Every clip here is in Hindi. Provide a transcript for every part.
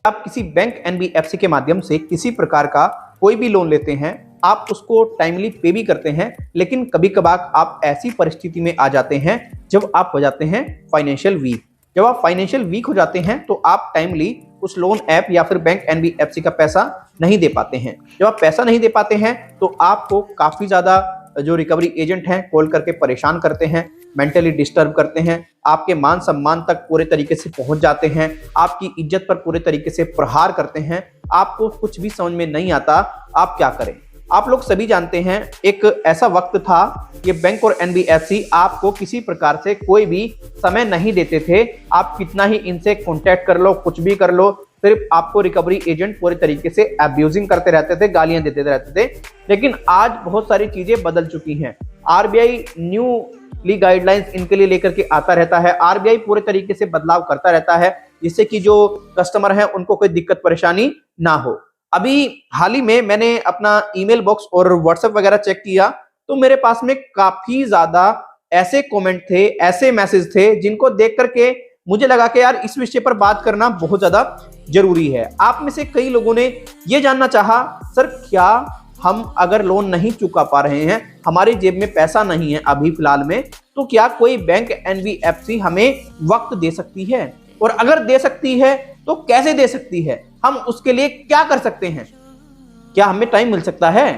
आप किसी बैंक एनबीएफसी के माध्यम से किसी प्रकार का कोई भी लोन लेते हैं, आप उसको टाइमली पे भी करते हैं, लेकिन कभी कभार आप ऐसी परिस्थिति में आ जाते हैं जब आप हो जाते हैं फाइनेंशियल वीक। जब आप फाइनेंशियल वीक हो जाते हैं तो आप टाइमली उस लोन ऐप या फिर बैंक एनबीएफसी का पैसा नहीं दे पाते हैं। जब आप पैसा नहीं दे पाते हैं तो आपको काफी ज्यादा जो रिकवरी एजेंट हैं कॉल करके परेशान करते हैं, मेंटली डिस्टर्ब करते हैं, आपके मान सम्मान तक पूरे तरीके से पहुंच जाते हैं, आपकी इज्जत पर पूरे तरीके से प्रहार करते हैं। आपको कुछ भी समझ में नहीं आता आप क्या करें। आप लोग सभी जानते हैं एक ऐसा वक्त था, ये बैंक और एनबीएफसी आपको किसी प्रकार से कोई भी समय नहीं देते थे। आप कितना ही इनसे कॉन्टैक्ट कर लो, कुछ भी कर लो, सिर्फ आपको रिकवरी एजेंट पूरे तरीके से अब्यूजिंग करते रहते थे, गालियां देते रहते थे। लेकिन आज बहुत सारी चीजें बदल चुकी हैं। आरबीआई न्यू गाइडलाइंस इनके लिए लेकर के आता रहता है। आरबीआई पूरे तरीके से बदलाव करता रहता है जिससे कि जो कस्टमर है उनको कोई दिक्कत परेशानी ना हो। अभी हाल ही में मैंने अपना ईमेल बॉक्स और व्हाट्सएप वगैरह चेक किया तो मेरे पास में काफी ज्यादा ऐसे कमेंट थे, ऐसे मैसेज थे जिनको देख करके मुझे लगा कि यार इस विषय पर बात करना बहुत ज्यादा जरूरी है। आप में से कई लोगों ने ये जानना चाहा, सर क्या हम अगर लोन नहीं चुका पा रहे हैं, हमारी जेब में पैसा नहीं है अभी फिलहाल में, तो क्या कोई बैंक एनबीएफसी हमें वक्त दे सकती है, और अगर दे सकती है तो कैसे दे सकती है, हम उसके लिए क्या कर सकते हैं, क्या हमें टाइम मिल सकता है।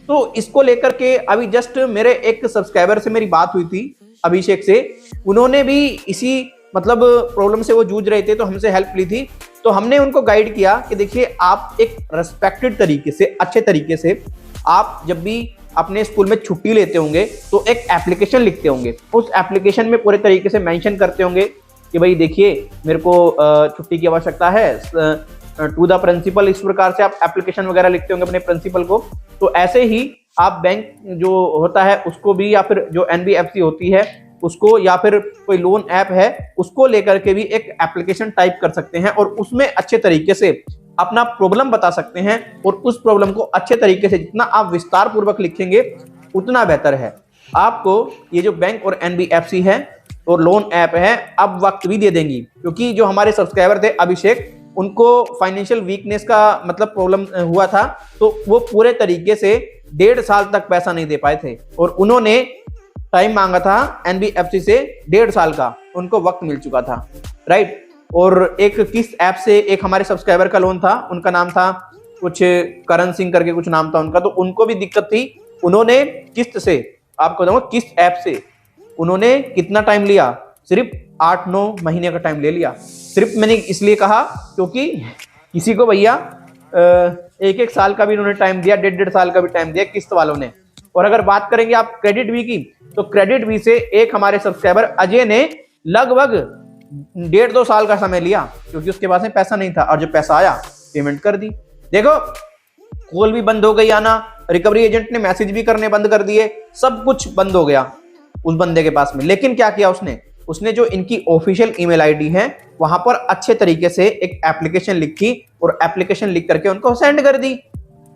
तो इसको लेकर के अभी जस्ट मेरे एक सब्सक्राइबर से मेरी बात हुई थी, अभिषेक से। उन्होंने भी इसी मतलब प्रॉब्लम से वो जूझ रहे थे तो हमसे हेल्प ली थी। तो हमने उनको गाइड किया कि देखिए आप एक रेस्पेक्टेड तरीके से, अच्छे तरीके से, आप जब भी अपने स्कूल में छुट्टी लेते होंगे तो एक एप्लीकेशन लिखते होंगे। उस एप्लीकेशन में पूरे तरीके से मेंशन करते होंगे कि भाई देखिए मेरे को छुट्टी की आवश्यकता है, टू द प्रिंसिपल, इस प्रकार से आप एप्लीकेशन वगैरह लिखते होंगे अपने प्रिंसिपल को। तो ऐसे ही आप बैंक जो होता है उसको भी, या फिर जो एनबीएफसी होती है उसको, या फिर कोई लोन ऐप है उसको लेकर के भी एक एप्लीकेशन टाइप कर सकते हैं और उसमें अच्छे तरीके से अपना प्रॉब्लम बता सकते हैं। और उस प्रॉब्लम को अच्छे तरीके से जितना आप विस्तार पूर्वक लिखेंगे उतना बेहतर है। आपको ये जो बैंक और एनबीएफसी है और लोन ऐप है अब वक्त भी दे देंगी, क्योंकि जो हमारे सब्सक्राइबर थे अभिषेक, उनको फाइनेंशियल वीकनेस का मतलब प्रॉब्लम हुआ था, तो वो पूरे तरीके से 1.5 साल तक पैसा नहीं दे पाए थे और उन्होंने टाइम मांगा था एनबीएफसी से 1.5 साल का, उनको वक्त मिल चुका था, राइट। और एक किस्त ऐप से एक हमारे सब्सक्राइबर का लोन था, उनका नाम था कुछ करण सिंह करके कुछ नाम था उनका, तो उनको भी दिक्कत थी। उन्होंने किस्त से, आपको बताऊंगा किस्त ऐप से उन्होंने कितना टाइम लिया, सिर्फ 8-9 महीने का टाइम ले लिया। सिर्फ मैंने इसलिए कहा क्योंकि किसी को भैया 1-1 साल का भी उन्होंने टाइम दिया, 1.5 साल का भी टाइम दिया किस्त वालों ने। और अगर बात करेंगे आप क्रेडिट वी की, तो क्रेडिट वी से एक हमारे सब्सक्राइबर अजय ने लगभग 1.5-2 साल का समय लिया, क्योंकि उसके पास में पैसा नहीं था, और जब पैसा आया पेमेंट कर दी। देखो कॉल भी बंद हो गई आना, रिकवरी एजेंट ने मैसेज भी करने बंद कर दिए, सब कुछ बंद हो गया उस बंदे के पास में। लेकिन क्या किया उसने जो इनकी ऑफिशियल ईमेल आईडी है वहां पर अच्छे तरीके से एक एप्लीकेशन लिखी और एप्लीकेशन लिख करके उनको सेंड कर दी।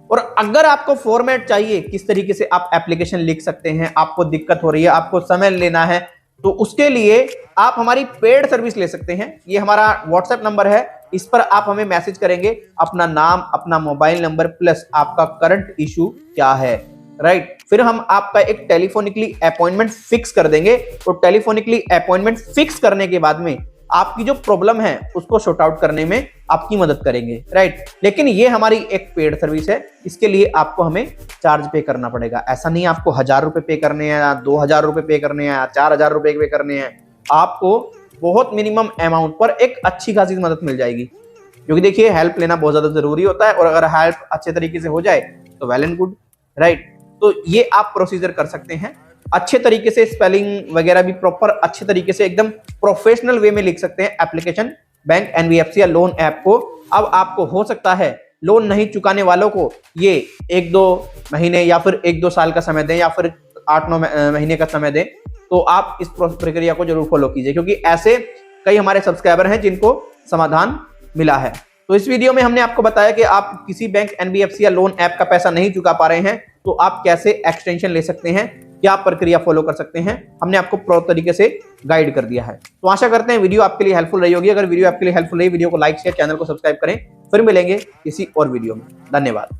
और अगर आपको फॉर्मेट चाहिए किस तरीके से आप एप्लीकेशन लिख सकते हैं, आपको दिक्कत हो रही है, आपको समय लेना है, तो उसके लिए आप हमारी पेड सर्विस ले सकते हैं। ये हमारा व्हाट्सएप नंबर है, इस पर आप हमें मैसेज करेंगे, अपना नाम, अपना मोबाइल नंबर प्लस आपका करंट इशू क्या है, राइट। फिर हम आपका एक टेलीफोनिकली अपॉइंटमेंट फिक्स कर देंगे और टेलीफोनिकली अपॉइंटमेंट फिक्स करने के बाद में आपकी जो प्रॉब्लम है उसको सॉर्ट आउट करने में आपकी मदद करेंगे, राइट। लेकिन ये हमारी एक पेड सर्विस है, इसके लिए आपको हमें चार्ज पे करना पड़ेगा। ऐसा नहीं आपको 1000 रुपए पे करने हैं या 2000 रुपए पे करने हैं या 4000 रुपए पे करने हैं, आपको बहुत मिनिमम अमाउंट पर एक अच्छी खासी मदद मिल जाएगी। क्योंकि देखिए हेल्प लेना बहुत ज्यादा जरूरी होता है, और अगर हेल्प अच्छे तरीके से हो जाए तो वेल एंड गुड, राइट। तो ये आप प्रोसीजर कर सकते हैं अच्छे तरीके से, स्पेलिंग वगैरह भी प्रॉपर अच्छे तरीके से एकदम प्रोफेशनल वे में लिख सकते हैं एप्लीकेशन बैंक एनबीएफसी या लोन ऐप को। अब आपको हो सकता है लोन नहीं चुकाने वालों को ये 1-2 महीने या फिर 1-2 साल का समय दें या फिर 8-9 महीने का समय दें, तो आप इस प्रक्रिया को जरूर फॉलो कीजिए, क्योंकि ऐसे कई हमारे सब्सक्राइबर हैं जिनको समाधान मिला है। तो इस वीडियो में हमने आपको बताया कि आप किसी बैंक एनबीएफसी या लोन ऐप का पैसा नहीं चुका पा रहे हैं तो आप कैसे एक्सटेंशन ले सकते हैं, क्या प्रक्रिया फॉलो कर सकते हैं, हमने आपको प्रॉपर तरीके से गाइड कर दिया है। तो आशा करते हैं वीडियो आपके लिए हेल्पफुल रही होगी। अगर वीडियो आपके लिए हेल्पफुल रही, वीडियो को लाइक शेयर, चैनल को सब्सक्राइब करें। फिर मिलेंगे किसी और वीडियो में। धन्यवाद।